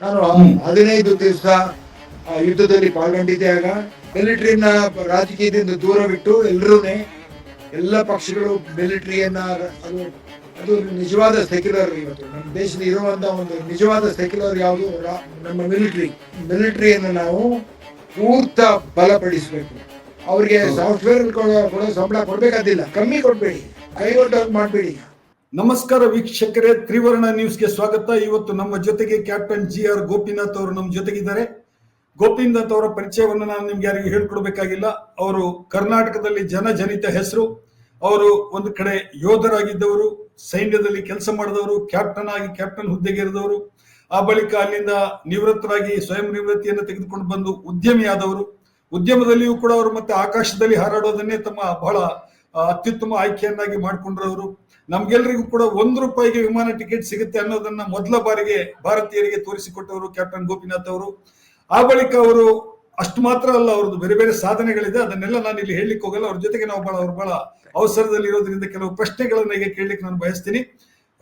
ನಾನು 15 ದಿವಸ ಯುದ್ಧದಲ್ಲಿ ಪಾಲ್ಗೊಂಡಿದ್ದೆ. ಆಗ ಮಿಲಿಟರಿನ ರಾಜಕೀಯದಿಂದ ದೂರ ಬಿಟ್ಟು ಎಲ್ಲ ಪಕ್ಷಗಳು ಮಿಲಿಟರಿಯನ್ನ ಅದು ಅದು ನಿಜವಾದ ಸೆಕ್ಯುಲರ್. ಇವತ್ತು ನಮ್ಮ ದೇಶದಲ್ಲಿ ಇರುವಂತಹ ಒಂದು ನಿಜವಾದ ಸೆಕ್ಯುಲರ್ ಯಾವುದು, ನಮ್ಮ ಮಿಲಿಟರಿಯನ್ನು ನಾವು ಪೂರ್ತ ಬಲಪಡಿಸಬೇಕು. ಅವ್ರಿಗೆ ಸಾಫ್ಟ್ವೇರ್ ಕೊಡೋ ಸಂಬಳ ಕೊಡ್ಬೇಕಾದಿಲ್ಲ, ಕಮ್ಮಿ ಕೊಡ್ಬೇಡಿ, ಕೈಗೊಟ್ಟಾಗ ಮಾಡಬೇಡಿ. ನಮಸ್ಕಾರ ವೀಕ್ಷಕರೇ, ತ್ರಿವರ್ಣ ನ್ಯೂಸ್ಗೆ ಸ್ವಾಗತ. ಇವತ್ತು ನಮ್ಮ ಜೊತೆಗೆ ಕ್ಯಾಪ್ಟನ್ GR ಗೋಪಿನಾಥ್ ಅವರು ನಮ್ಮ ಜೊತೆಗಿದ್ದಾರೆ. ಗೋಪಿನಾಥ್ ಅವರ ಪರಿಚಯವನ್ನು ನಾನು ನಿಮ್ಗೆ ಯಾರಿಗೂ ಹೇಳ್ಕೊಡ್ಬೇಕಾಗಿಲ್ಲ. ಅವರು ಕರ್ನಾಟಕದಲ್ಲಿ ಜನಜನಿತ ಹೆಸರು. ಅವರು ಒಂದು ಕಡೆ ಯೋಧರಾಗಿದ್ದವರು, ಸೈನ್ಯದಲ್ಲಿ ಕೆಲಸ ಮಾಡಿದವರು, ಕ್ಯಾಪ್ಟನ್ ಹುದ್ದೆಗೆ ಇರಿದವರು. ಆ ಬಳಿಕ ಅಲ್ಲಿಂದ ನಿವೃತ್ತರಾಗಿ ಸ್ವಯಂ ನಿವೃತ್ತಿಯನ್ನು ತೆಗೆದುಕೊಂಡು ಬಂದು ಉದ್ಯಮಿಯಾದವರು. ಉದ್ಯಮದಲ್ಲಿಯೂ ಕೂಡ ಅವರು ಮತ್ತೆ ಆಕಾಶದಲ್ಲಿ ಹಾರಾಡೋದನ್ನೇ ತಮ್ಮ ಬಹಳ ಅತ್ಯುತ್ತಮ ಆಯ್ಕೆಯನ್ನಾಗಿ ಮಾಡಿಕೊಂಡ್ರವರು. ನಮ್ಗೆಲ್ರಿಗೂ ಕೂಡ ₹1 ವಿಮಾನ ಟಿಕೆಟ್ ಸಿಗುತ್ತೆ ಅನ್ನೋದನ್ನ ಮೊದಲ ಬಾರಿಗೆ ಭಾರತೀಯರಿಗೆ ತೋರಿಸಿಕೊಟ್ಟವರು ಕ್ಯಾಪ್ಟನ್ ಗೋಪಿನಾಥ್ ಅವರು. ಆ ಬಳಿಕ ಅವರು ಅಷ್ಟು ಮಾತ್ರ ಅಲ್ಲ, ಅವ್ರದ್ದು ಬೇರೆ ಬೇರೆ ಸಾಧನೆಗಳಿದೆ. ಅದನ್ನೆಲ್ಲ ನಾನು ಇಲ್ಲಿ ಹೇಳಲಿಕ್ಕೆ ಹೋಗಲ್ಲ. ಅವ್ರ ಜೊತೆಗೆ ನಾವು ಬಹಳ ಅವಸರದಲ್ಲಿ ಇರೋದ್ರಿಂದ ಕೆಲವು ಪ್ರಶ್ನೆಗಳನ್ನ ಈಗ ಕೇಳಲಿಕ್ಕೆ ನಾನು ಬಯಸ್ತೀನಿ.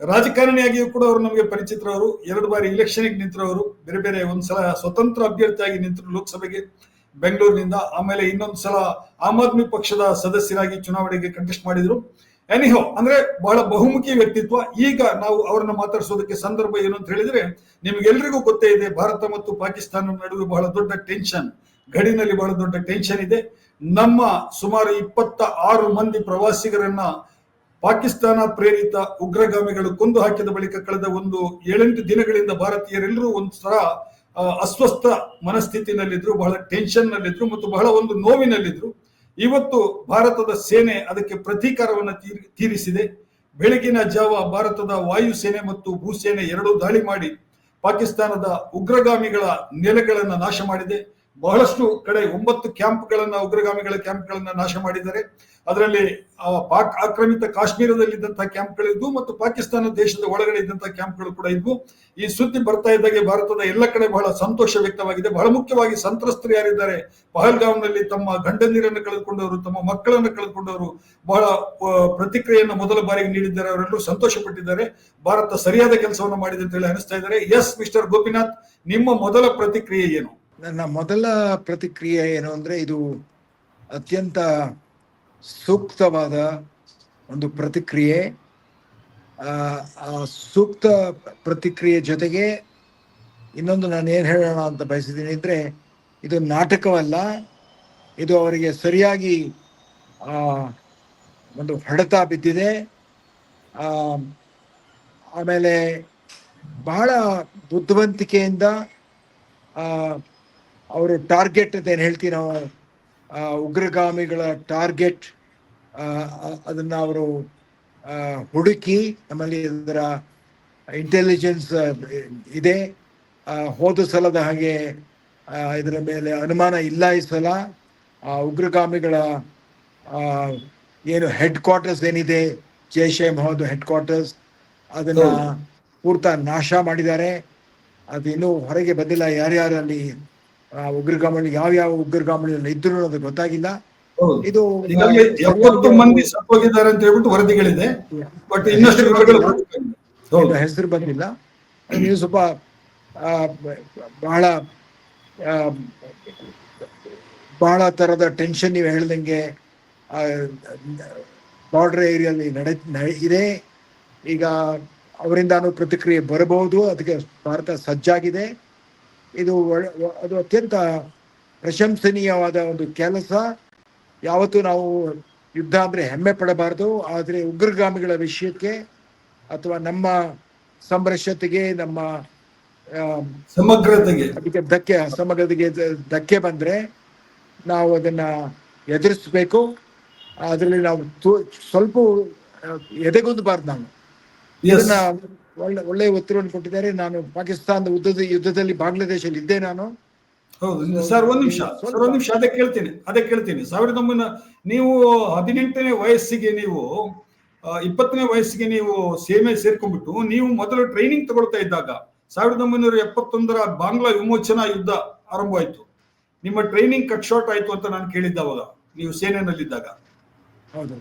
ರಾಜಕಾರಣಿಯಾಗಿಯೂ ಕೂಡ ಅವರು ನಮಗೆ ಪರಿಚಿತರವರು. 2 ಬಾರಿ ಇಲೆಕ್ಷನ್ಗೆ ನಿಂತರವರು. ಬೇರೆ ಒಂದ್ಸಲ ಸ್ವತಂತ್ರ ಅಭ್ಯರ್ಥಿಯಾಗಿ ನಿಂತರು ಲೋಕಸಭೆಗೆ ಬೆಂಗಳೂರಿನಿಂದ. ಆಮೇಲೆ ಇನ್ನೊಂದು ಸಲ ಆಮ್ ಆದ್ಮಿ ಪಕ್ಷದ ಸದಸ್ಯರಾಗಿ ಚುನಾವಣೆಗೆ ಕಂಟೆಸ್ಟ್ ಮಾಡಿದ್ರು. ಎನಿಹೋ, ಅಂದ್ರೆ ಬಹಳ ಬಹುಮುಖಿ ವ್ಯಕ್ತಿತ್ವ. ಈಗ ನಾವು ಅವರನ್ನ ಮಾತಾಡಿಸೋದಕ್ಕೆ ಸಂದರ್ಭ ಏನು ಅಂತ ಹೇಳಿದ್ರೆ, ನಿಮ್ಗೆಲ್ರಿಗೂ ಗೊತ್ತೇ ಇದೆ, ಭಾರತ ಮತ್ತು ಪಾಕಿಸ್ತಾನ ನಡುವೆ ಬಹಳ ದೊಡ್ಡ ಟೆನ್ಷನ್, ಗಡಿನಲ್ಲಿ ಬಹಳ ದೊಡ್ಡ ಟೆನ್ಷನ್ ಇದೆ. ನಮ್ಮ ಸುಮಾರು 26 ಮಂದಿ ಪ್ರವಾಸಿಗರನ್ನ ಪಾಕಿಸ್ತಾನ ಪ್ರೇರಿತ ಉಗ್ರಗಾಮಿಗಳು ಕೊಂದು ಹಾಕಿದ ಬಳಿಕ ಕಳೆದ 7-8 ದಿನಗಳಿಂದ ಭಾರತೀಯರೆಲ್ಲರೂ ಒಂಥರ ಅಸ್ವಸ್ಥ ಮನಸ್ಥಿತಿನಲ್ಲಿದ್ರು, ಬಹಳ ಟೆನ್ಷನ್ ನಲ್ಲಿದ್ರು ಮತ್ತು ಬಹಳ ಒಂದು ನೋವಿನಲ್ಲಿದ್ರು. ಇವತ್ತು ಭಾರತದ ಸೇನೆ ಅದಕ್ಕೆ ಪ್ರತೀಕಾರವನ್ನು ತೀರಿಸಿದೆ. ಬೆಳಗಿನ ಜಾವ ಭಾರತದ ವಾಯುಸೇನೆ ಮತ್ತು ಭೂಸೇನೆ ಎರಡೂ ದಾಳಿ ಮಾಡಿ ಪಾಕಿಸ್ತಾನದ ಉಗ್ರಗಾಮಿಗಳ ನೆಲೆಗಳನ್ನು ನಾಶ ಮಾಡಿದೆ. ಬಹಳಷ್ಟು ಕಡೆ 9 ಉಗ್ರಗಾಮಿಗಳ ಕ್ಯಾಂಪ್ಗಳನ್ನ ನಾಶ ಮಾಡಿದ್ದಾರೆ. ಅದರಲ್ಲಿ ಪಾಕ್ ಆಕ್ರಮಿತ ಕಾಶ್ಮೀರದಲ್ಲಿದ್ದಂತಹ ಕ್ಯಾಂಪ್ಗಳಿದ್ವು ಮತ್ತು ಪಾಕಿಸ್ತಾನ ದೇಶದ ಒಳಗಡೆ ಇದ್ದಂತಹ ಕ್ಯಾಂಪ್ಗಳು ಕೂಡ ಇದ್ವು. ಈ ಸುದ್ದಿ ಬರ್ತಾ ಇದ್ದಾಗೆ ಭಾರತದ ಎಲ್ಲ ಕಡೆ ಬಹಳ ಸಂತೋಷ ವ್ಯಕ್ತವಾಗಿದೆ. ಬಹಳ ಮುಖ್ಯವಾಗಿ ಸಂತ್ರಸ್ತರು ಯಾರಿದ್ದಾರೆ, ಪಹಲ್ಗಾಮ್ನಲ್ಲಿ ತಮ್ಮ ಗಂಡಂದಿರನ್ನು ಕಳೆದುಕೊಂಡವರು, ತಮ್ಮ ಮಕ್ಕಳನ್ನು ಕಳೆದುಕೊಂಡವರು ಬಹಳ ಪ್ರತಿಕ್ರಿಯೆಯನ್ನು ಮೊದಲ ಬಾರಿಗೆ ನೀಡಿದ್ದಾರೆ. ಅವರೆಲ್ಲರೂ ಸಂತೋಷ ಪಟ್ಟಿದ್ದಾರೆ. ಭಾರತ ಸರಿಯಾದ ಕೆಲಸವನ್ನು ಮಾಡಿದೆ ಅಂತ ಹೇಳಿ ಅನಿಸ್ತಾ ಇದ್ದಾರೆ. ಎಸ್ ಮಿಸ್ಟರ್ ಗೋಪಿನಾಥ್, ನಿಮ್ಮ ಮೊದಲ ಪ್ರತಿಕ್ರಿಯೆ ಏನು? ನನ್ನ ಮೊದಲ ಪ್ರತಿಕ್ರಿಯೆ ಏನು ಅಂದ್ರೆ, ಇದು ಅತ್ಯಂತ ಸೂಕ್ತವಾದ ಒಂದು ಪ್ರತಿಕ್ರಿಯೆ. ಆ ಸೂಕ್ತ ಪ್ರತಿಕ್ರಿಯೆ ಜೊತೆಗೆ ಇನ್ನೊಂದು ನಾನು ಏನು ಹೇಳೋಣ ಅಂತ ಬಯಸಿದ್ದೀನಿ ಅಂದ್ರೆ, ಇದು ನಾಟಕವಲ್ಲ, ಇದು ಅವರಿಗೆ ಸರಿಯಾಗಿ ಒಂದು ಹೊಡೆತ ಬಿದ್ದಿದೆ. ಆಮೇಲೆ ಬಹಳ ಬುದ್ಧಿವಂತಿಕೆಯಿಂದ ಅವರು ಟಾರ್ಗೆಟ್ ಅಂತ ಏನು ಹೇಳ್ತೀವಿ ನಾವು, ಉಗ್ರಗಾಮಿಗಳ ಟಾರ್ಗೆಟ್, ಅದನ್ನ ಅವರು ಹುಡುಕಿ, ನಮ್ಮಲ್ಲಿ ಇದರ ಇಂಟೆಲಿಜೆನ್ಸ್ ಇದೆ. ಹೋದ ಸಲದ ಹಾಗೆ ಇದರ ಮೇಲೆ ಅನುಮಾನ ಇಲ್ಲ. ಈ ಸಲ ಉಗ್ರಗಾಮಿಗಳ ಏನು ಹೆಡ್ ಕ್ವಾರ್ಟರ್ಸ್ ಏನಿದೆ, ಜೈಷ್ ಎ ಮೊಹಮ್ಮದ್ ಹೆಡ್ ಕ್ವಾರ್ಟರ್ಸ್, ಅದನ್ನ ಪೂರ್ತ ನಾಶ ಮಾಡಿದ್ದಾರೆ. ಅದು ಇನ್ನೂ ಹೊರಗೆ ಬಂದಿಲ್ಲ, ಯಾರ್ಯಾರು ಅಲ್ಲಿ ಉಗ್ರಗಾಮಿಗಳು ಯಾವ ಉಗ್ರಗಾಮಿಗಳು ಇದ್ರು ಅನ್ನೋದು ಗೊತ್ತಾಗಿಲ್ಲ. ಇದು 70 ಮಂದಿ ಸತ್ತೋಗಿದ್ದಾರೆ ಅಂತ ಹೇಳ್ಬಿಟ್ಟು ವರದಿಗಳಿದೆ, ಬಟ್ ಇನ್ನಷ್ಟು ಹೆಸರು ಬಂದಿಲ್ಲ. ನೀವು ಸ್ವಲ್ಪ ಬಹಳ ತರದ ಟೆನ್ಷನ್ ನೀವು ಹೇಳ್ದಂಗೆ ಬಾರ್ಡರ್ ಏರಿಯಲ್ಲಿ ಇದೆ. ಈಗ ಅವರಿಂದಾನು ಪ್ರತಿಕ್ರಿಯೆ ಬರಬಹುದು, ಅದಕ್ಕೆ ಭಾರತ ಸಜ್ಜಾಗಿದೆ. ಅದು ಅತ್ಯಂತ ಪ್ರಶಂಸನೀಯವಾದ ಒಂದು ಕೆಲಸ. ಯಾವತ್ತೂ ನಾವು ಯುದ್ಧ ಅಂದ್ರೆ ಹೆಮ್ಮೆ ಪಡಬಾರದು, ಆದರೆ ಉಗ್ರಗಾಮಿಗಳ ವಿಷಯಕ್ಕೆ ಅಥವಾ ನಮ್ಮ ಸಂರಕ್ಷತೆಗೆ, ನಮ್ಮ ಸಮಗ್ರತೆಗೆ ಧಕ್ಕೆ ಬಂದ್ರೆ ನಾವು ಅದನ್ನ ಎದುರಿಸ್ಬೇಕು. ಅದರಲ್ಲಿ ನಾವು ಸ್ವಲ್ಪ ಎದೆಗುಂದಬಾರ್ದು. ನಾವು ಇದನ್ನ ಒಳ್ಳೆ ಉತ್ತರವನ್ನು ಕೊಟ್ಟಿದ್ದಾರೆ. ನಾನು ಪಾಕಿಸ್ತಾನದ ಯುದ್ಧದಲ್ಲಿ ಬಾಂಗ್ಲಾದೇಶಲ್ಲಿ ಇದ್ದೆ ನಾನು. ಹೌದು ಸರ್, ಒಂದ್ ನಿಮಿಷ ಅದೇ ಕೇಳ್ತೀನಿ. 1900 ನೀವು 18ನೇ ವಯಸ್ಸಿಗೆ, ನೀವು 20ನೇ ವಯಸ್ಸಿಗೆ ನೀವು ಸೇನೆ ಸೇರ್ಕೊಂಡ್ಬಿಟ್ಟು ನೀವು ಮೊದಲು ಟ್ರೈನಿಂಗ್ ತಗೊಳ್ತಾ ಇದ್ದಾಗ 1971ರ ಬಾಂಗ್ಲಾ ವಿಮೋಚನಾ ಯುದ್ಧ ಆರಂಭವಾಯ್ತು. ನಿಮ್ಮ ಟ್ರೈನಿಂಗ್ ಕಟ್ ಶಾರ್ಟ್ ಆಯ್ತು ಅಂತ ನಾನು ಕೇಳಿದ್ದೆ ಅವಾಗ ನೀವು ಸೇನೆಯಲ್ಲಿದ್ದಾಗ. ಹೌದು,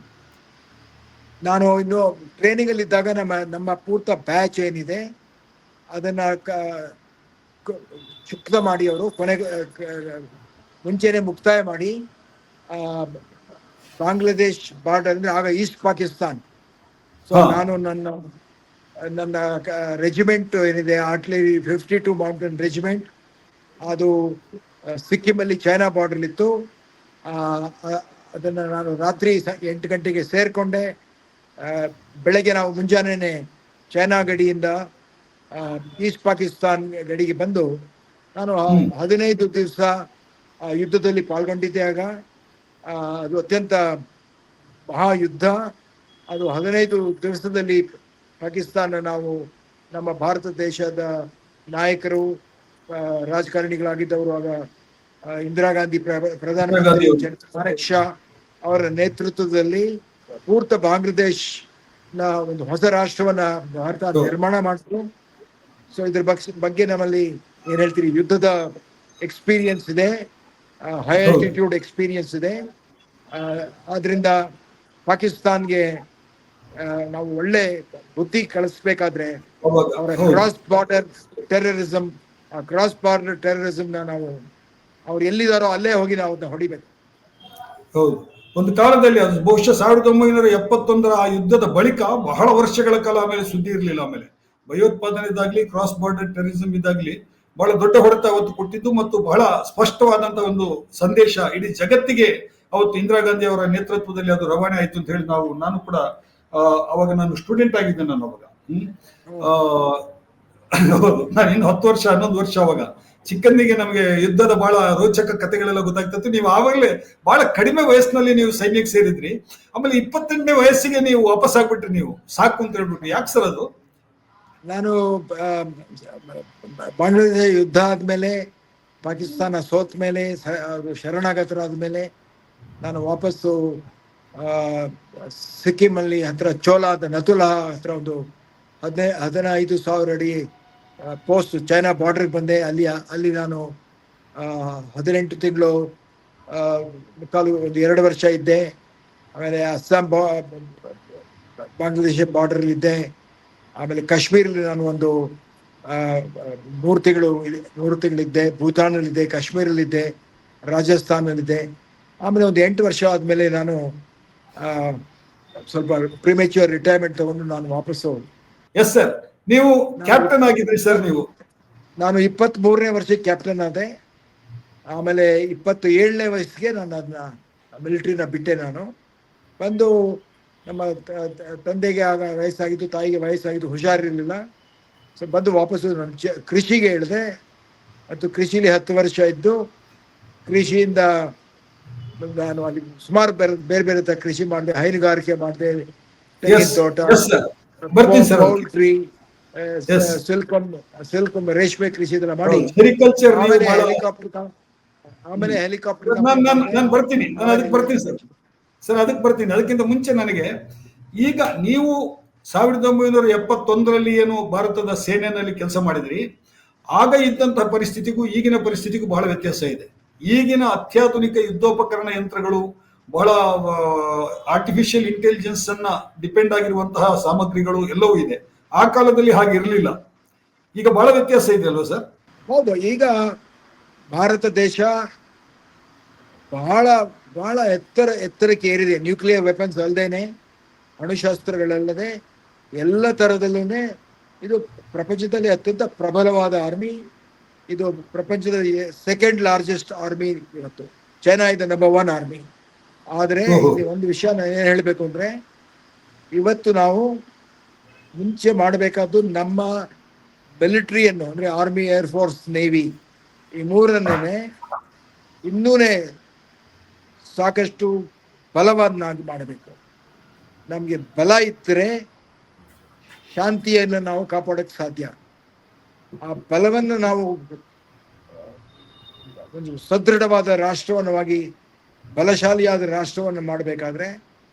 ನಾನು ಇನ್ನು ಟ್ರೈನಿಂಗ್ ಅಲ್ಲಿ ಇದ್ದಾಗ ನಮ್ಮ ಪೂರ್ತ ಬ್ಯಾಚ್ ಏನಿದೆ ಅದನ್ನ ಚುಕ್ತ ಮಾಡಿ ಅವರು ಕೊನೆಗೆ ಮುಂಚೆನೆ ಮುಕ್ತಾಯ ಮಾಡಿ ಆ, ಬಾಂಗ್ಲಾದೇಶ್ ಬಾರ್ಡರ್ ಅಂದ್ರೆ ಆಗ ಈಸ್ಟ್ ಪಾಕಿಸ್ತಾನ್. ಸೊ ಹಾ. ನಾನು ನನ್ನ ನನ್ನ ರೆಜಿಮೆಂಟ್ ಏನಿದೆ ಆರ್ಟಿಲರಿ 52 ಮೌಂಟೇನ್ ರೆಜಿಮೆಂಟ್, ಅದು ಸಿಕ್ಕಿಮಲ್ಲಿ ಚೈನಾ ಬಾರ್ಡರ್ ಇತ್ತು. ಅದನ್ನು ನಾನು ರಾತ್ರಿ 8 ಗಂಟೆಗೆ ಸೇರಿಕೊಂಡೆ. ಬೆಳಗ್ಗೆ ನಾವು ಮುಂಜಾನೆ ಚೈನಾ ಗಡಿಯಿಂದ ಈಸ್ಟ್ ಪಾಕಿಸ್ತಾನ್ ಗಡಿಗೆ ಬಂದು ನಾನು 15 ದಿವಸ ಯುದ್ಧದಲ್ಲಿ ಪಾಲ್ಗೊಂಡಿದ್ದೆ. ಆಗ ಅದು ಅತ್ಯಂತ ಮಹಾಯುದ್ಧ. ಅದು 15 ದಿವಸದಲ್ಲಿ ಪಾಕಿಸ್ತಾನ ನಾವು ನಮ್ಮ ಭಾರತ ದೇಶದ ನಾಯಕರು, ರಾಜಕಾರಣಿಗಳಾಗಿದ್ದವರು ಆಗ ಇಂದಿರಾ ಗಾಂಧಿ ಪ್ರಧಾನಮಂತ್ರಿ, ಮಾನೆಕ್ ಶಾ ಅವರ ನೇತೃತ್ವದಲ್ಲಿ ಪೂರ್ತ ಬಾಂಗ್ಲಾದೇಶ್ ನ ಒಂದು ಹೊಸ ರಾಷ್ಟ್ರವನ್ನ ಭಾರತ ನಿರ್ಮಾಣ ಮಾಡಿತು. ಸೊ ಇದ್ರ ಬಗ್ಗೆ ನಮ್ಮಲ್ಲಿ ಏನ್ ಹೇಳ್ತೀರಿ, ಯುದ್ಧದ ಎಕ್ಸ್ಪೀರಿಯನ್ಸ್ ಇದೆ, ಹೈ ಆಲ್ಟಿಟ್ಯೂಡ್ ಎಕ್ಸ್ಪೀರಿಯನ್ಸ್ ಇದೆ. ಆದ್ರಿಂದ ಪಾಕಿಸ್ತಾನ್ಗೆ ನಾವು ಒಳ್ಳೆ ಬುದ್ಧಿ ಕಳಿಸ್ಬೇಕಾದ್ರೆ ಅವರ ಕ್ರಾಸ್ ಬಾರ್ಡರ್ ಟೆರರಿಸಂ ನಾವು ಅವ್ರು ಎಲ್ಲಿದಾರೋ ಅಲ್ಲೇ ಹೋಗಿ ನಾವು ಅದನ್ನ ಹೊಡಿಬೇಕು. ಹೌದು, ಒಂದು ಕಾಲದಲ್ಲಿ ಅದು ಬಹುಶಃ 1971 ಆ ಯುದ್ಧದ ಬಳಿಕ ಬಹಳ ವರ್ಷಗಳ ಕಾಲ ಆಮೇಲೆ ಸುದ್ದಿ ಇರಲಿಲ್ಲ. ಆಮೇಲೆ ಭಯೋತ್ಪಾದನೆ ಇದಾಗ್ಲಿ, ಕ್ರಾಸ್ ಬಾರ್ಡರ್ ಟೆರರಿಸಂ ಇದಾಗ್ಲಿ ಬಹಳ ದೊಡ್ಡ ಹೊಡೆತ ಅವತ್ತು ಕೊಟ್ಟಿದ್ದು ಮತ್ತು ಬಹಳ ಸ್ಪಷ್ಟವಾದಂತಹ ಒಂದು ಸಂದೇಶ ಇಡೀ ಜಗತ್ತಿಗೆ ಅವತ್ತು ಇಂದಿರಾ ಗಾಂಧಿ ಅವರ ನೇತೃತ್ವದಲ್ಲಿ ಅದು ರವಾನೆ ಆಯ್ತು ಅಂತ ಹೇಳಿ ನಾನು ಕೂಡ ಅವಾಗ ನಾನು ಸ್ಟೂಡೆಂಟ್ ಆಗಿದ್ದೆ. ನಾನು ಅವಾಗ ನಾನು ಇನ್ನು 10 ವರ್ಷ 11 ವರ್ಷ ಅವಾಗ ಚಿಕ್ಕಂದಿಗೆ ನಮಗೆ ಯುದ್ಧದ ಬಹಳ ರೋಚಕ ಕಥೆಗಳೆಲ್ಲ ಗೊತ್ತಾಗ್ತದೆ. ನೀವು ಆವಾಗಲೇ ಬಹಳ ಕಡಿಮೆ ವಯಸ್ಸಿನಲ್ಲಿ ನೀವು ಸೈನ್ಯಕ್ಕೆ ಸೇರಿದ್ರಿ, ಆಮೇಲೆ 28ನೇ ವಯಸ್ಸಿಗೆ ನೀವು ವಾಪಸ್ ಆಗ್ಬಿಟ್ರಿ. ನೀವು ಸಾಕು ಅಂತ ಹೇಳ್ಬಿಟ್ರಿ. ಯಾಕೆ ಸರ್ ಅದು? ನಾನು ಬಾಂಗ್ಲಾದೇಶ ಯುದ್ಧ ಆದ್ಮೇಲೆ, ಪಾಕಿಸ್ತಾನ ಸೋತ ಮೇಲೆ, ಶರಣಾಗತರಾದ್ಮೇಲೆ ನಾನು ವಾಪಸ್ಸು ಸಿಕ್ಕಿಮಲ್ಲಿ ಹತ್ರ ಚೋಲಾದ ನತುಲಾ ಹತ್ರ ಒಂದು 15,000 ಅಡಿ ಪೋಸ್ಟ್ ಚೈನಾ ಬಾರ್ಡರ್ಗೆ ಬಂದೆ. ಅಲ್ಲಿ ನಾನು 18 ತಿಂಗಳು ಮುಕ್ಕಾಲು ಒಂದು 2 ವರ್ಷ ಇದ್ದೆ. ಆಮೇಲೆ ಅಸ್ಸಾಂ ಬಾಂಗ್ಲಾದೇಶ ಬಾರ್ಡರ್ ಇದ್ದೆ. ಆಮೇಲೆ ಕಾಶ್ಮೀರಲ್ಲಿ ನಾನು ಒಂದು 3 ತಿಂಗಳಿದ್ದೆ. ಭೂತಾನಲ್ಲಿದ್ದೆ, ಕಾಶ್ಮೀರಲ್ಲಿದ್ದೆ, ರಾಜಸ್ಥಾನಲ್ಲಿದ್ದೆ. ಆಮೇಲೆ ಒಂದು 8 ವರ್ಷ ಆದ್ಮೇಲೆ ನಾನು ಸ್ವಲ್ಪ ಪ್ರಿಮೇಚ್ಯೂರ್ ರಿಟೈರ್ಮೆಂಟ್ ತಗೊಂಡು ನಾನು ವಾಪಸ್ಸು. ಎಸ್ ಸರ್, ನೀವು ಕ್ಯಾಪ್ಟನ್ ಆಗಿದ್ರಿ ಸರ್. ನಾನು 23ನೇ ವರ್ಷಕ್ಕೆ ಕ್ಯಾಪ್ಟನ್ ಆದೆ. ಆಮೇಲೆ 27ನೇ ವಯಸ್ಸಿಗೆ ನಾನು ಅದನ್ನ ಮಿಲಿಟ್ರಿನ ಬಿಟ್ಟೆ. ನಾನು ಬಂದು ನಮ್ಮ ತಂದೆಗೆ ಆಗ ವಯಸ್ಸಾಗಿತ್ತು, ತಾಯಿಗೆ ವಯಸ್ಸಾಗಿತ್ತು, ಹುಷಾರಿರಲಿಲ್ಲ. ಸೊ ಬಂದು ವಾಪಸ್ಸು ನಾನು ಕೃಷಿಗೆ ಇಳಿದೆ. ಮತ್ತು ಕೃಷಿಲಿ 10 ವರ್ಷ ಇದ್ದು, ಕೃಷಿಯಿಂದ ನಾನು ಅಲ್ಲಿ ಸುಮಾರು ಬೇರೆ ಬೇರೆ ಕೃಷಿ ಮಾಡಿದೆ. ಹೈನುಗಾರಿಕೆ ಮಾಡಿದೆ, ತೆಂಗಿನ ತೋಟ, ಪೌಲ್ಟ್ರಿ, ಸಿಲ್ಕಮ್ ರೇಷ್ಮೆ ಕೃಷಿ ಇದೆಲ್ಲ ಮಾಡಿ ಆಮೇಲೆ ಹೆಲಿಕಾಪ್ಟರ್ ನಾನು ಬರ್ತೀನಿ ಸರ್. ಅದಕ್ಕೆ ಬರ್ತೀನಿ. ಅದಕ್ಕಿಂತ ಮುಂಚೆ ನನಗೆ ಈಗ ನೀವು 1971ರಲ್ಲಿ ಏನು ಭಾರತದ ಸೇನೆಯಲ್ಲಿ ಕೆಲಸ ಮಾಡಿದ್ರಿ, ಆಗ ಇದ್ದಂತಹ ಪರಿಸ್ಥಿತಿಗೂ ಈಗಿನ ಪರಿಸ್ಥಿತಿಗೂ ಬಹಳ ವ್ಯತ್ಯಾಸ ಇದೆ. ಈಗಿನ ಅತ್ಯಾಧುನಿಕ ಯುದ್ಧೋಪಕರಣ ಯಂತ್ರಗಳು, ಬಹಳ ಆರ್ಟಿಫಿಷಿಯಲ್ ಇಂಟೆಲಿಜೆನ್ಸ್ ಅನ್ನ ಡಿಪೆಂಡ್ ಆಗಿರುವಂತಹ ಸಾಮಗ್ರಿಗಳು ಎಲ್ಲವೂ ಇದೆ. ಆ ಕಾಲದಲ್ಲಿ ಹಾಗೆ ಇರಲಿಲ್ಲ. ಈಗ ಬಹಳ ವ್ಯತ್ಯಾಸ ಇದೆ ಅಲ್ವಾ ಸರ್? ಹೌದು. ಈಗ ಭಾರತ ದೇಶ ಬಹಳ ಬಹಳ ಎತ್ತರಕ್ಕೆ ಏರಿದೆ. ನ್ಯೂಕ್ಲಿಯರ್ ವೆಪನ್ಸ್ ಅಲ್ಲದೇನೆ, ಅಣುಶಾಸ್ತ್ರಗಳಲ್ಲದೆ ಎಲ್ಲ ತರದಲ್ಲೂ ಇದು ಪ್ರಪಂಚದಲ್ಲಿ ಅತ್ಯಂತ ಪ್ರಬಲವಾದ ಆರ್ಮಿ. ಇದು ಪ್ರಪಂಚದ 2nd ಲಾರ್ಜೆಸ್ಟ್ ಆರ್ಮಿ ಇವತ್ತು. ಚೈನಾ ಇದೆ ನಂಬರ್ 1 ಆರ್ಮಿ. ಆದರೆ ಇಲ್ಲಿ ಒಂದು ವಿಷಯ ನಾನು ಏನು ಹೇಳಬೇಕು ಅಂದ್ರೆ, ಇವತ್ತು ನಾವು ಮುಂಚೆ ಮಾಡಬೇಕಾದ್ದು ನಮ್ಮ ಮಿಲಿಟರಿಯನ್ನು, ಅಂದ್ರೆ ಆರ್ಮಿ, ಏರ್ ಫೋರ್ಸ್, ನೇವಿ, ಈ 3ಅನ್ನೇ ಇನ್ನೂನೇ ಸಾಕಷ್ಟು ಬಲವನ್ನಾಗಿ ಮಾಡಬೇಕು. ನಮಗೆ ಬಲ ಇದ್ದರೆ ಶಾಂತಿಯನ್ನು ನಾವು ಕಾಪಾಡೋಕ್ಕೆ ಸಾಧ್ಯ. ಆ ಬಲವನ್ನು ನಾವು ಒಂದು ಸದೃಢವಾದ ರಾಷ್ಟ್ರವನ್ನಾಗಿ, ಬಲಶಾಲಿಯಾದ ರಾಷ್ಟ್ರವನ್ನು ಮಾಡಬೇಕಾದ್ರೆ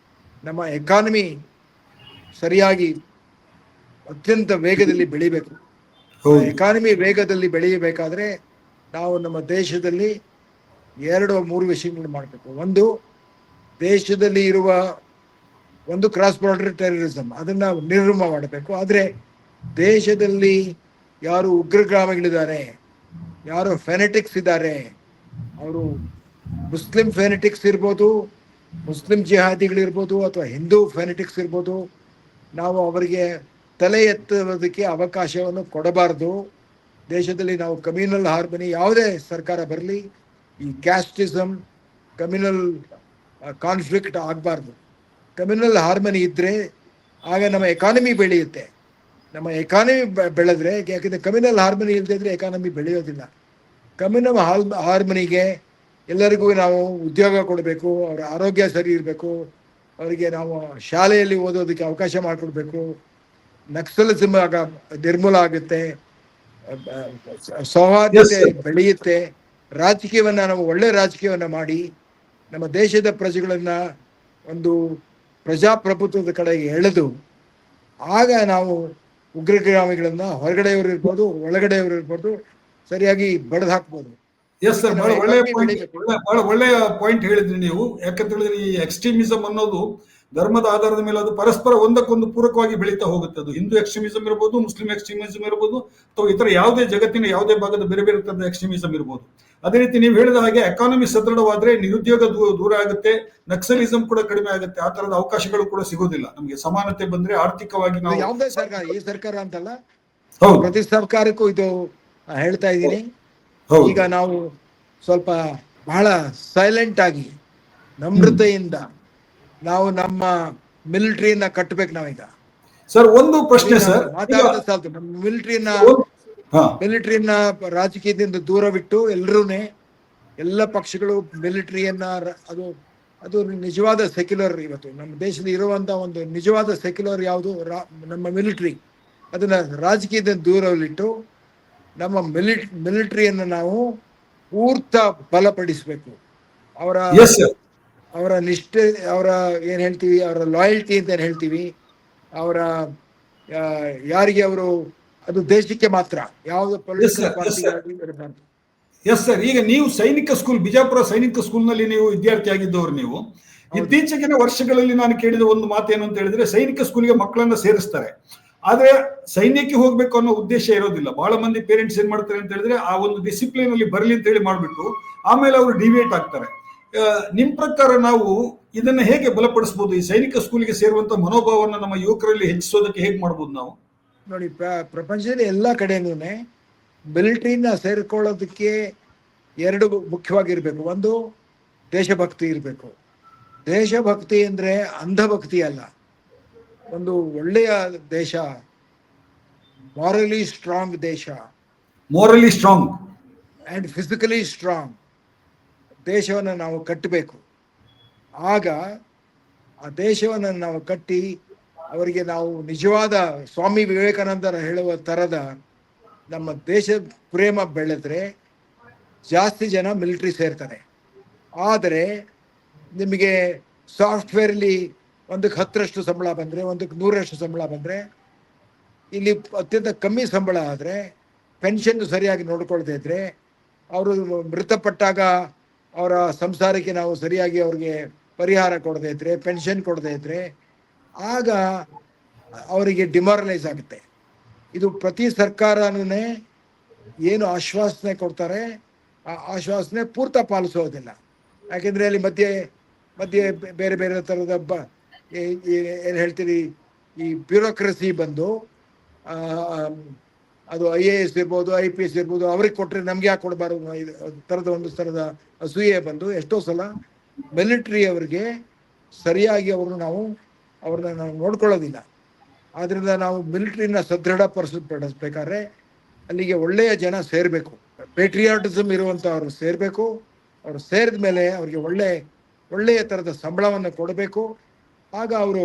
ನಮ್ಮ ಎಕಾನಮಿ ಸರಿಯಾಗಿ ಅತ್ಯಂತ ವೇಗದಲ್ಲಿ ಬೆಳಿಬೇಕು. ಎಕಾನಮಿ ವೇಗದಲ್ಲಿ ಬೆಳೆಯಬೇಕಾದ್ರೆ ನಾವು ನಮ್ಮ ದೇಶದಲ್ಲಿ 2-3 ವಿಷಯಗಳನ್ನು ಮಾಡಬೇಕು. ಒಂದು, ದೇಶದಲ್ಲಿ ಇರುವ ಒಂದು ಕ್ರಾಸ್ ಬಾರ್ಡರ್ ಟೆರರಿಸಂ, ಅದನ್ನ ನಿರ್ಮೂಲನೆ ಮಾಡಬೇಕು. ಆದರೆ ದೇಶದಲ್ಲಿ ಯಾರು ಉಗ್ರಗಾಮಿಗಳಿದ್ದಾರೆ, ಯಾರು ಫೆನೆಟಿಕ್ಸ್ ಇದ್ದಾರೆ, ಅವರು ಮುಸ್ಲಿಂ ಫೆನೆಟಿಕ್ಸ್ ಇರ್ಬೋದು, ಮುಸ್ಲಿಂ ಜಿಹಾದಿಗಳಿರ್ಬೋದು, ಅಥವಾ ಹಿಂದೂ ಫೆನೆಟಿಕ್ಸ್ ಇರ್ಬೋದು, ನಾವು ಅವರಿಗೆ ತಲೆ ಎತ್ತುವುದಕ್ಕೆ ಅವಕಾಶವನ್ನು ಕೊಡಬಾರ್ದು. ದೇಶದಲ್ಲಿ ನಾವು ಕಮ್ಯುನಲ್ ಹಾರ್ಮನಿ, ಯಾವುದೇ ಸರ್ಕಾರ ಬರಲಿ, ಈ ಕ್ಯಾಸ್ಟಿಸಮ್, ಕಮ್ಯುನಲ್ ಕಾನ್ಫ್ಲಿಕ್ಟ್ ಆಗಬಾರ್ದು. ಕಮ್ಯುನಲ್ ಹಾರ್ಮನಿ ಇದ್ದರೆ ಆಗ ನಮ್ಮ ಎಕಾನಮಿ ಬೆಳೆಯುತ್ತೆ. ನಮ್ಮ ಎಕಾನಮಿ ಬೆಳೆದ್ರೆ, ಯಾಕಂದರೆ ಕಮ್ಯುನಲ್ ಹಾರ್ಮನಿ ಇಲ್ಲದೇ ಇದ್ರೆ ಎಕಾನಮಿ ಬೆಳೆಯೋದಿಲ್ಲ. ಕಮ್ಯುನಲ್ ಹಾರ್ಮನಿಗೆ ಎಲ್ಲರಿಗೂ ನಾವು ಉದ್ಯೋಗ ಕೊಡಬೇಕು, ಅವರ ಆರೋಗ್ಯ ಸರಿ ಇರಬೇಕು, ಅವರಿಗೆ ನಾವು ಶಾಲೆಯಲ್ಲಿ ಓದೋದಕ್ಕೆ ಅವಕಾಶ ಮಾಡಿಕೊಡ್ಬೇಕು, ನಕ್ಸಲಿಸಮ್ ಆಗ ನಿರ್ಮೂಲ ಆಗುತ್ತೆ, ಸೌಹಾರ್ದತೆ ಬೆಳೆಯುತ್ತೆ, ರಾಜಕೀಯವನ್ನು ನಾವು ಒಳ್ಳೆ ರಾಜಕೀಯವನ್ನು ಮಾಡಿ ನಮ್ಮ ದೇಶದ ಪ್ರಜೆಗಳನ್ನು ಒಂದು ಪ್ರಜಾಪ್ರಭುತ್ವದ ಕಡೆಗೆ ಎಳೆದು, ಆಗ ನಾವು ಉಗ್ರಗಾಮಿಗಳನ್ನು ಹೊರಗಡೆಯವರು ಇರ್ಬೋದು, ಒಳಗಡೆಯವರು ಇರ್ಬೋದು, ಸರಿಯಾಗಿ ಬಡ್ದು ಹಾಕ್ಬೋದು. ಎಸ್ ಸರ್, ಬಹಳ ಒಳ್ಳೆಯ ಪಾಯಿಂಟ್ ಹೇಳಿದ್ರಿ ನೀವು. ಯಾಕಂತ ಹೇಳಿದ್ರೆ ಈ ಎಕ್ಸ್ಟ್ರೀಮಿಸಮ್ ಅನ್ನೋದು ಧರ್ಮದ ಆಧಾರದ ಮೇಲೆ ಅದು ಪರಸ್ಪರ ಒಂದಕ್ಕೊಂದು ಪೂರಕವಾಗಿ ಬೆಳೀತಾ ಹೋಗುತ್ತೆ. ಅದು ಹಿಂದೂ ಎಕ್ಸ್ಟ್ರೀಮಿಸಮ್ ಇರ್ಬೋದು, ಮುಸ್ಲಿಂ ಎಕ್ಸ್ಟ್ರೀಮಿಸಮ್ ಇರ್ಬೋದು, ಅಥವಾ ಇತರ ಯಾವುದೇ ಜಗತ್ತಿನ ಯಾವುದೇ ಭಾಗದ ಬೇರೆ ಬೇರೆ ತರದ ಎಕ್ಸ್ಟ್ರೀಮಿಸಮ್ ಇರ್ಬೋದು. ಅದೇ ರೀತಿ ನೀವು ಹೇಳಿದ ಹಾಗೆ ಎಕಾನಮಿ ಸದೃಢವಾದ್ರೆ ನಿರುದ್ಯೋಗ ದೂರ ಆಗುತ್ತೆ, ನಕ್ಸಲಿಸಮ್ ಕೂಡ ಕಡಿಮೆ ಆಗುತ್ತೆ, ಆ ತರದ ಅವಕಾಶಗಳು ಕೂಡ ಸಿಗೋದಿಲ್ಲ. ನಮಗೆ ಸಮಾನತೆ ಬಂದ್ರೆ ಆರ್ಥಿಕವಾಗಿ ನಾವು ಯಾವುದೇ ಸರ್ಕಾರ, ಈ ಸರ್ಕಾರ ಅಂತಲ್ಲ, ಪ್ರತಿ ಸರ್ಕಾರಕ್ಕೂ ಇದು ಹೇಳ್ತಾ ಇದ್ದೀನಿ. ಈಗ ನಾವು ಸ್ವಲ್ಪ ಬಹಳ ಸೈಲೆಂಟ್ ಆಗಿ ನಮ್ರತೆಯಿಂದ ನಾವು ನಮ್ಮ ಮಿಲಿಟರಿಯನ್ನ ಕಟ್ಟಬೇಕು. ನಾವೀಗ ಸರ್ ಒಂದು ಪ್ರಶ್ನೆ ಸರ್, ನಮ್ಮ ಮಿಲಿಟರಿಯನ್ನ ರಾಜಕೀಯದಿಂದ ದೂರವಿಟ್ಟು ಎಲ್ಲ ಪಕ್ಷಗಳು ಮಿಲಿಟರಿಯನ್ನ ಅದು ಅದು ನಿಜವಾದ ಸೆಕ್ಯುಲರ್, ಇವತ್ತು ನಮ್ಮ ದೇಶದಲ್ಲಿ ಇರುವಂತ ಒಂದು ನಿಜವಾದ ಸೆಕ್ಯುಲರ್ ಯಾವುದು, ನಮ್ಮ ಮಿಲಿಟರಿ. ಅದನ್ನ ರಾಜಕೀಯದಿಂದ ದೂರವಿಟ್ಟು ನಮ್ಮ ಮಿಲಿಟರಿಯನ್ನು ನಾವು ಪೂರ್ತ ಬಲಪಡಿಸಬೇಕು. ಅವರ ನಿಷ್ಠೆ, ಅವರ ಏನ್ ಹೇಳ್ತೀವಿ, ಅವರ ಲಾಯಲ್ಟಿ ಅಂತ ಏನ್ ಹೇಳ್ತೀವಿ, ಅವರ ಯಾರಿಗೆ ಅವರು, ಅದು ದೇಶಕ್ಕೆ ಮಾತ್ರ, ಯಾವುದು ಪೊಲಿಟಿಕಲ್ ಪಾರ್ಟಿ ಇರಬಾರ್ದು. ಎಸ್ ಸರ್, ಈಗ ನೀವು ಸೈನಿಕ ಸ್ಕೂಲ್, ಬಿಜಾಪುರ ಸೈನಿಕ ಸ್ಕೂಲ್ ನಲ್ಲಿ ನೀವು ವಿದ್ಯಾರ್ಥಿ ಆಗಿದ್ದವರು. ನೀವು ಇತ್ತೀಚೆಗಿನ ವರ್ಷಗಳಲ್ಲಿ ನಾನು ಕೇಳಿದ ಒಂದು ಮಾತೇನು ಅಂತ ಹೇಳಿದ್ರೆ, ಸೈನಿಕ ಸ್ಕೂಲ್ಗೆ ಮಕ್ಕಳನ್ನ ಸೇರಿಸ್ತಾರೆ, ಆದ್ರೆ ಸೈನ್ಯಕ್ಕೆ ಹೋಗ್ಬೇಕು ಅನ್ನೋ ಉದ್ದೇಶ ಇರೋದಿಲ್ಲ. ಬಹಳ ಮಂದಿ ಪೇರೆಂಟ್ಸ್ ಏನ್ ಮಾಡ್ತಾರೆ ಅಂತ ಹೇಳಿದ್ರೆ, ಆ ಒಂದು ಡಿಸಿಪ್ಲಿನ್ ಅಲ್ಲಿ ಬರಲಿ ಅಂತ ಹೇಳಿ ಮಾಡ್ಬಿಟ್ಟು ಆಮೇಲೆ ಅವರು ಡಿವಿಯೇಟ್ ಆಗ್ತಾರೆ. ನಿಮ್ ಪ್ರಕಾರ ನಾವು ಇದನ್ನ ಹೇಗೆ ಬಲಪಡಿಸಬಹುದು? ಈ ಸೈನಿಕ ಸ್ಕೂಲ್ಗೆ ಸೇರುವಂತ ಮನೋಭಾವವನ್ನು ನಮ್ಮ ಯುವಕರಲ್ಲಿ ಹೆಚ್ಚಿಸೋದಕ್ಕೆ ಹೇಗೆ ಮಾಡ್ಬೋದು ನಾವು? ನೋಡಿ, ಪ್ರಪಂಚದಲ್ಲಿ ಎಲ್ಲ ಕಡೆನೂ ಮಿಲಿಟರಿನ ಸೇರ್ಕೊಳ್ಳೋದಕ್ಕೆ ಎರಡು ಮುಖ್ಯವಾಗಿರ್ಬೇಕು. ಒಂದು, ದೇಶಭಕ್ತಿ ಇರಬೇಕು. ದೇಶಭಕ್ತಿ ಅಂದ್ರೆ ಅಂಧಭಕ್ತಿ ಅಲ್ಲ. ಒಂದು ಒಳ್ಳೆಯ ದೇಶ, ಮಾರಲಿ ಸ್ಟ್ರಾಂಗ್ ದೇಶ, morally strong and physically strong ದೇಶವನ್ನು ನಾವು ಕಟ್ಟಬೇಕು. ಆಗ ಆ ದೇಶವನ್ನು ನಾವು ಕಟ್ಟಿ ಅವರಿಗೆ ನಾವು ನಿಜವಾದ ಸ್ವಾಮಿ ವಿವೇಕಾನಂದರ ಹೇಳುವ ತರದ ನಮ್ಮ ದೇಶ ಪ್ರೇಮ ಬೆಳೆದ್ರೆ ಜಾಸ್ತಿ ಜನ ಮಿಲಿಟರಿ ಸೇರ್ತಾರೆ. ಆದರೆ ನಿಮಗೆ ಸಾಫ್ಟ್ವೇರಲ್ಲಿ 1/10 ಸಂಬಳ ಬಂದರೆ, 1/100 ಸಂಬಳ ಬಂದರೆ, ಇಲ್ಲಿ ಅತ್ಯಂತ ಕಮ್ಮಿ ಸಂಬಳ ಆದರೆ, ಪೆನ್ಷನ್ ಸರಿಯಾಗಿ ನೋಡ್ಕೊಳ್ತಾ ಇದ್ರೆ, ಅವರು ಮೃತಪಟ್ಟಾಗ ಅವರ ಸಂಸಾರಕ್ಕೆ ನಾವು ಸರಿಯಾಗಿ ಅವ್ರಿಗೆ ಪರಿಹಾರ ಕೊಡದೇ ಇದ್ರೆ, ಪೆನ್ಷನ್ ಕೊಡದೇ ಇದ್ರೆ, ಆಗ ಅವರಿಗೆ ಡಿಮಾರಲೈಸ್ ಆಗುತ್ತೆ. ಇದು ಪ್ರತಿ ಸರ್ಕಾರನೂ ಏನು ಆಶ್ವಾಸನೆ ಕೊಡ್ತಾರೆ, ಆ ಆಶ್ವಾಸನೆ ಪೂರ್ತ ಪಾಲಿಸೋದಿಲ್ಲ. ಯಾಕೆಂದರೆ ಅಲ್ಲಿ ಮಧ್ಯೆ ಬೇರೆ ಬೇರೆ ಥರದ ಏನು ಹೇಳ್ತೀರಿ, ಈ ಬ್ಯೂರೋಕ್ರಸಿ ಬಂದು, ಅದು IAS ಇರ್ಬೋದು, IPS ಇರ್ಬೋದು, ಅವ್ರಿಗೆ ಕೊಟ್ಟರೆ ನಮ್ಗೆ ಯಾಕೆ ಕೊಡಬಾರ್ದು ಒಂದು ಥರದ ಅಸೂಯೆ ಬಂದು ಎಷ್ಟೋ ಸಲ ಮಿಲಿಟರಿ ಅವರಿಗೆ ಸರಿಯಾಗಿ ಅವ್ರನ್ನ ನಾವು ನೋಡ್ಕೊಳ್ಳೋದಿಲ್ಲ. ಆದ್ರಿಂದ ನಾವು ಮಿಲಿಟರಿನ ಸದೃಢಪಡಿಸ್ಬೇಕಾದ್ರೆ ಅಲ್ಲಿಗೆ ಒಳ್ಳೆಯ ಜನ ಸೇರಬೇಕು, ಪೇಟ್ರಿಯಾಟಿಸಮ್ ಇರುವಂಥವ್ರು ಸೇರಬೇಕು. ಅವ್ರು ಸೇರಿದ ಮೇಲೆ ಅವ್ರಿಗೆ ಒಳ್ಳೆಯ ಥರದ ಸಂಬಳವನ್ನು ಕೊಡಬೇಕು. ಆಗ ಅವರು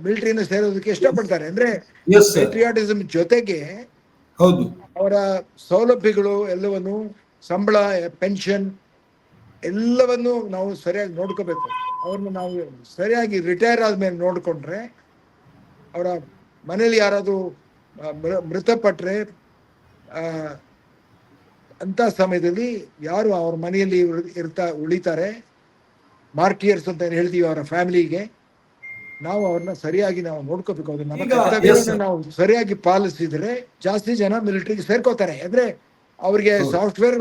ಮಿಲಿಟರಿನ ಸೇರೋದಕ್ಕೆ ಇಷ್ಟಪಡ್ತಾರೆ. ಅಂದ್ರೆ ಪೇಟ್ರಿಯಾಟಿಸಮ್ ಜೊತೆಗೆ ಹೌದು, ಅವರ ಸೌಲಭ್ಯಗಳು ಎಲ್ಲವನ್ನು, ಸಂಬಳ, ಪೆನ್ಷನ್ ಎಲ್ಲವನ್ನು ನಾವು ಸರಿಯಾಗಿ ನೋಡ್ಕೋಬೇಕು. ಅವ್ರನ್ನ ನಾವು ಸರಿಯಾಗಿ ರಿಟೈರ್ ಆದ್ಮೇಲೆ ನೋಡ್ಕೊಂಡ್ರೆ, ಅವರ ಮನೇಲಿ ಯಾರಾದರೂ ಮೃತಪಟ್ಟರೆ ಅಂತ ಸಮಯದಲ್ಲಿ ಯಾರು ಅವ್ರ ಮನೆಯಲ್ಲಿ ಉಳಿತಾರೆ, ಮಾರ್ಟಿಯರ್ಸ್ ಅಂತ ಹೇಳ್ತೀವಿ, ಅವರ ಫ್ಯಾಮಿಲಿಗೆ ನಾವು ಅವ್ರನ್ನ ಸರಿಯಾಗಿ ನಾವು ನೋಡ್ಕೋಬೇಕು. ಅವ್ರನ್ನ ನಮ್ಮ ಕರ್ತವ್ಯವನ್ನು ನಾವು ಸರಿಯಾಗಿ ಪಾಲಿಸಿದ್ರೆ ಜಾಸ್ತಿ ಜನ ಮಿಲಿಟರಿಗೆ ಸೇರ್ಕೋತಾರೆ. ಅಂದ್ರೆ ಅವ್ರಿಗೆ ಹೌದು. ಸಾಫ್ಟ್ವೇರ್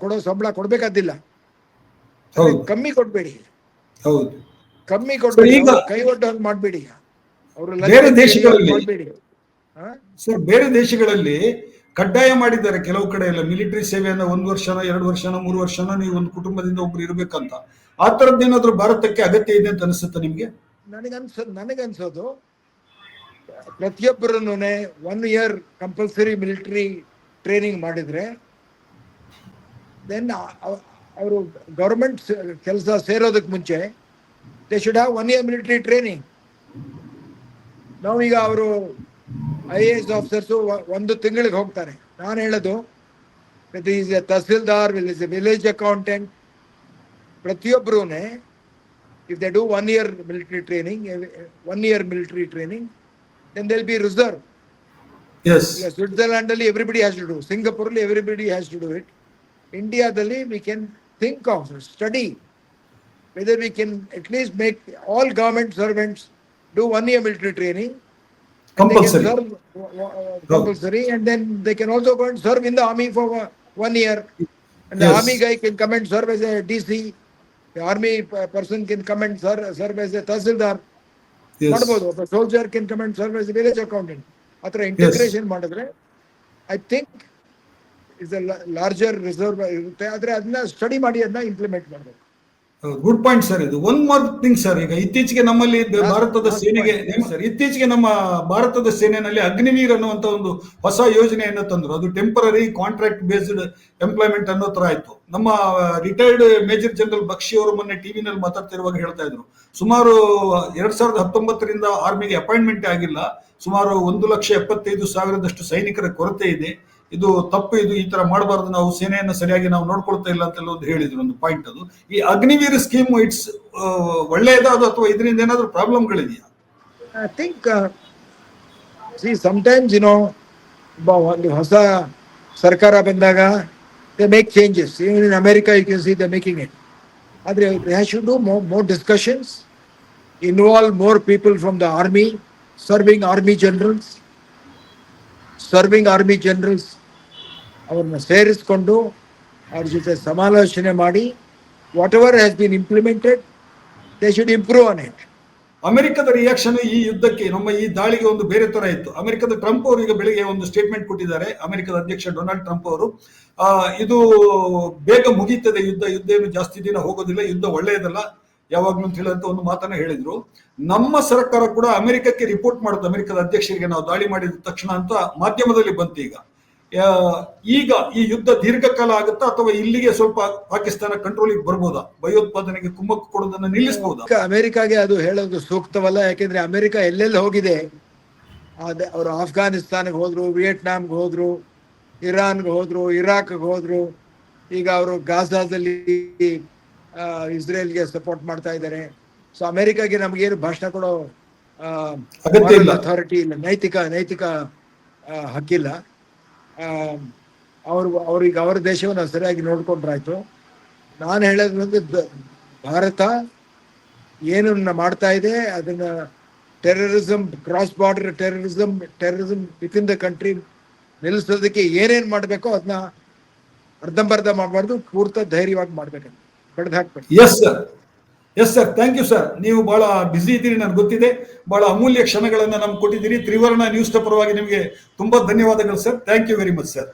ಕೊಡೋ ಸಂಬಳ ಕೊಡ್ಬೇಕಾದಿಲ್ಲ, ಹೌದು ಕಮ್ಮಿ ಕೊಡ್ಬೇಡಿ, ಹೌದು ಕಮ್ಮಿ ಕೊಡ್ಬೇಡಿ, ಈಗ ಅವ್ರು ಕೈ ಒಡ್ಡ ಹಾಗೆ ಮಾಡಬೇಡಿ, ಅವರು ಬೇರೆ ದೇಶಗಳಲ್ಲಿ ಮಾಡಬೇಡಿ. ಸರ್ ಬೇರೆ ದೇಶಗಳಲ್ಲಿ ಕಡ್ಡಾಯ ಮಾಡಿದ್ದಾರೆ ಕೆಲವು ಕಡೆ ಎಲ್ಲ ಮಿಲಿಟರಿ ಸೇವೆಯನ್ನ 1 ವರ್ಷನೋ 2 ವರ್ಷನೋ 3 ವರ್ಷನೋ ನೀವು ಒಂದು ಕುಟುಂಬದಿಂದ ಒಬ್ರು ಇರ್ಬೇಕಂತ. ಆ ತರದ್ದೇನಾದ್ರೂ ಭಾರತಕ್ಕೆ ಅಗತ್ಯ ಇದೆ ಅಂತ ಅನಿಸುತ್ತೆ ನಿಮ್ಗೆ? ನನಗನ್ಸೋದು ಪ್ರತಿಯೊಬ್ಬರನ್ನು 1 year ಕಂಪಲ್ಸರಿ ಮಿಲಿಟರಿ ಟ್ರೈನಿಂಗ್ ಮಾಡಿದ್ರೆ ದೆನ್ ಅವರು ಗೌರ್ಮೆಂಟ್ ಕೆಲಸ ಸೇರೋದಕ್ಕೆ ಮುಂಚೆ they should have 1 year military training. ನಾವೀಗ ಅವರು IAS ಆಫೀಸರ್ಸು 1 ತಿಂಗಳಿಗೆ ಹೋಗ್ತಾರೆ. ನಾನು ಹೇಳೋದು is A tahsildar, village accountant, ಪ್ರತಿಯೊಬ್ಬರೂ if they do 1 year military training, then they'll be reserve. Yes. Switzerland alli everybody has to do, Singapore alli everybody has to do it. India dalli we can think of, study whether we can at least make all government servants do 1 year military training. Compulsory. They can serve, compulsory, and then they can also go and serve in the army for 1 year. And the Yes. army guy can come and serve as a DC. The army person can come and serve as a tahsildar. Yes. ಮಾಡಬಹುದು. ಒಬ್ಬ soldier can come and serve as village accountant. ಆ ಥರ integration ಮಾಡಿದ್ರೆ I think is a larger reserve ಇರುತ್ತೆ. ಆದರೆ ಅದನ್ನ study ಮಾಡಿ ಅದನ್ನ ಇಂಪ್ಲಿಮೆಂಟ್ ಮಾಡಬೇಕು. Good point sir. ಇದು ಒನ್ ಮೋರ್ ಥಿಂಗ್ ಸರ್, ಈಗ ಇತ್ತೀಚೆಗೆ ನಮ್ಮಲ್ಲಿ ಭಾರತದ ಸೇನೆಗೆ ಸರ್ ಇತ್ತೀಚೆಗೆ ನಮ್ಮ ಭಾರತದ ಸೇನೆಯಲ್ಲಿ ಅಗ್ನಿವೀರ್ ಅನ್ನುವಂತ ಒಂದು ಹೊಸ ಯೋಜನೆಯನ್ನು ತಂದ್ರು. ಅದು ಟೆಂಪರರಿ ಕಾಂಟ್ರಾಕ್ಟ್ ಬೇಸ್ಡ್ ಎಂಪ್ಲಾಯ್ಮೆಂಟ್ ಅನ್ನೋ ತರ ಆಯ್ತು. ನಮ್ಮ ರಿಟೈರ್ಡ್ ಮೇಜರ್ ಜನರಲ್ ಬಕ್ಷಿ ಅವರು ಮೊನ್ನೆ ಟಿವಿನಲ್ಲಿ ಮಾತಾಡ್ತಿರುವಾಗ ಹೇಳ್ತಾ ಇದ್ರು, ಸುಮಾರು 2019ರಿಂದ ಆರ್ಮಿಗೆ ಅಪಾಯಿಂಟ್ಮೆಂಟ್ ಆಗಿಲ್ಲ, ಸುಮಾರು 1,75,000 ಸೈನಿಕರ ಕೊರತೆ ಇದೆ, ಇದು ತಪ್ಪು, ಇದು ಈ ತರ ಮಾಡಬಾರ್ದು, ನಾವು ಸೇನೆಯನ್ನು ಸರಿಯಾಗಿ ನಾವು ನೋಡ್ಕೊಳ್ತಾ ಇಲ್ಲ ಅಂತೆಲ್ಲ ಒಂದು ಹೇಳಿದ್ರು. ಒಂದು ಪಾಯಿಂಟ್ ಅದು. ಈ ಅಗ್ನಿವೀರ್ ಸ್ಕೀಮ್ ಇಟ್ಸ್ ಒಳ್ಳೆಯದಾದ ಅಥವಾ ಇದರಿಂದ ಏನಾದ್ರೂ ಪ್ರಾಬ್ಲಮ್ಗಳಿದೆಯಾ? ಐ ಥಿಂಕ್ ಸಮಟೈಮ್ಸ್ ಒಂದು ಹೊಸ ಸರ್ಕಾರ ಬಂದಾಗ they make changes. In America you can see they making it. ಆದರೆ they should do more discussions, involve more people from the army, serving army generals ಅವ್ರನ್ನ ಸೇರಿಸ್ಕೊಂಡು ಅವ್ರ ಜೊತೆ ಸಮಾಲೋಚನೆ ಮಾಡಿ whatever has been implemented they should improve on it. ಅಮೆರಿಕದ reaction ಈ ಯುದ್ಧಕ್ಕೆ, ನಮ್ಮ ಈ ದಾಳಿಗೆ ಒಂದು ಬೇರೆ ತರ ಇತ್ತು. ಅಮೆರಿಕದ ಟ್ರಂಪ್ ಅವರು ಈಗ ಬೆಳಿಗ್ಗೆ ಒಂದು ಸ್ಟೇಟ್ಮೆಂಟ್ ಕೊಟ್ಟಿದ್ದಾರೆ, ಅಮೆರಿಕದ ಅಧ್ಯಕ್ಷ ಡೊನಾಲ್ಡ್ ಟ್ರಂಪ್ ಅವರು. ಇದು ಬೇಗ ಮುಗೀತದೆ ಯುದ್ಧ ಏನು ಜಾಸ್ತಿ ದಿನ ಹೋಗೋದಿಲ್ಲ, ಯುದ್ಧ ಒಳ್ಳೆಯದಲ್ಲ ಯಾವಾಗ್ಲೂ ಅಂತ ಹೇಳುವಂತ ಒಂದು ಮಾತನ್ನ ಹೇಳಿದ್ರು. ನಮ್ಮ ಸರ್ಕಾರ ಕೂಡ ಅಮೆರಿಕಕ್ಕೆ ರಿಪೋರ್ಟ್ ಮಾಡುತ್ತೆ, ಅಮೆರಿಕದ ಅಧ್ಯಕ್ಷರಿಗೆ ನಾವು ದಾಳಿ ಮಾಡಿದ ತಕ್ಷಣ ಅಂತ ಮಾಧ್ಯಮದಲ್ಲಿ ಬಂತು. ಈಗ ಈ ಯುದ್ಧ ದೀರ್ಘಕಾಲ ಆಗುತ್ತಾ ಅಥವಾ ಇಲ್ಲಿಗೆ ಸ್ವಲ್ಪ ಪಾಕಿಸ್ತಾನ ಕಂಟ್ರೋಲಿಗೆ ಬರ್ಬೋದಾ? ಭಯೋತ್ಪಾದನೆಗೆ ಕುಮ್ಮಕ್ಕು ಕೊಡೋದನ್ನ ನಿಲ್ಲಿಸಬಹುದಾ? ಅಮೆರಿಕಾಗೆ ಅದು ಹೇಳೋದು ಸೂಕ್ತವಲ್ಲ. ಯಾಕೆಂದ್ರೆ ಅಮೆರಿಕ ಎಲ್ಲೆಲ್ಲಿ ಹೋಗಿದೆ, ಅವರು ಆಫ್ಘಾನಿಸ್ತಾನ್ಗೆ ಹೋದ್ರು, ವಿಯೆಟ್ನಾಂಗೆ ಹೋದ್ರು, ಇರಾನ್ಗೆ ಹೋದ್ರು, ಇರಾಕ್ಗೆ ಹೋದ್ರು, ಈಗ ಅವರು ಗಾಜಾದಲ್ಲಿ ಇಸ್ರೇಲ್ಗೆ ಸಪೋರ್ಟ್ ಮಾಡ್ತಾ ಇದ್ದಾರೆ. ಸೊ ಅಮೆರಿಕಾಗೆ ನಮಗೇನು ಭಾಷಣ ಕೊಡೋ ಅಥಾರಿಟಿ ಇಲ್ಲ, ನೈತಿಕ ಹಕ್ಕಿಲ್ಲ. ಅವ್ರಿಗೆ ಅವರ ದೇಶವನ್ನು ಸರಿಯಾಗಿ ನೋಡ್ಕೊಂಡ್ರಾಯ್ತು. ನಾನು ಹೇಳೋದು ಒಂದು, ಭಾರತ ಏನನ್ನ ಮಾಡ್ತಾ ಇದೆ ಅದನ್ನ terrorism, cross border terrorism within the country ನಿಲ್ಲಿಸೋದಕ್ಕೆ ಏನೇನು ಮಾಡಬೇಕೋ ಅದನ್ನ ಅರ್ಧಂಬರ್ಧ ಮಾಡಬಾರ್ದು, ಪೂರ್ತ ಧೈರ್ಯವಾಗಿ ಮಾಡ್ಬೇಕಂತ ಬಡ್ದು ಹಾಕ್ಬೇಕು. Yes sir, thank you sir. ನೀವು ಬಹಳ ಬಿಸಿ ಇದ್ದೀರಿ, ನನಗೆ ಗೊತ್ತಿದೆ. ಬಹಳ ಅಮೂಲ್ಯ ಕ್ಷಣಗಳನ್ನ ನಮ್ಗೆ ಕೊಟ್ಟಿದ್ದೀರಿ. ತ್ರಿವರ್ಣ ನ್ಯೂಸ್ ಪರವಾಗಿ ನಿಮಗೆ ತುಂಬಾ ಧನ್ಯವಾದಗಳು sir. Thank you very much sir.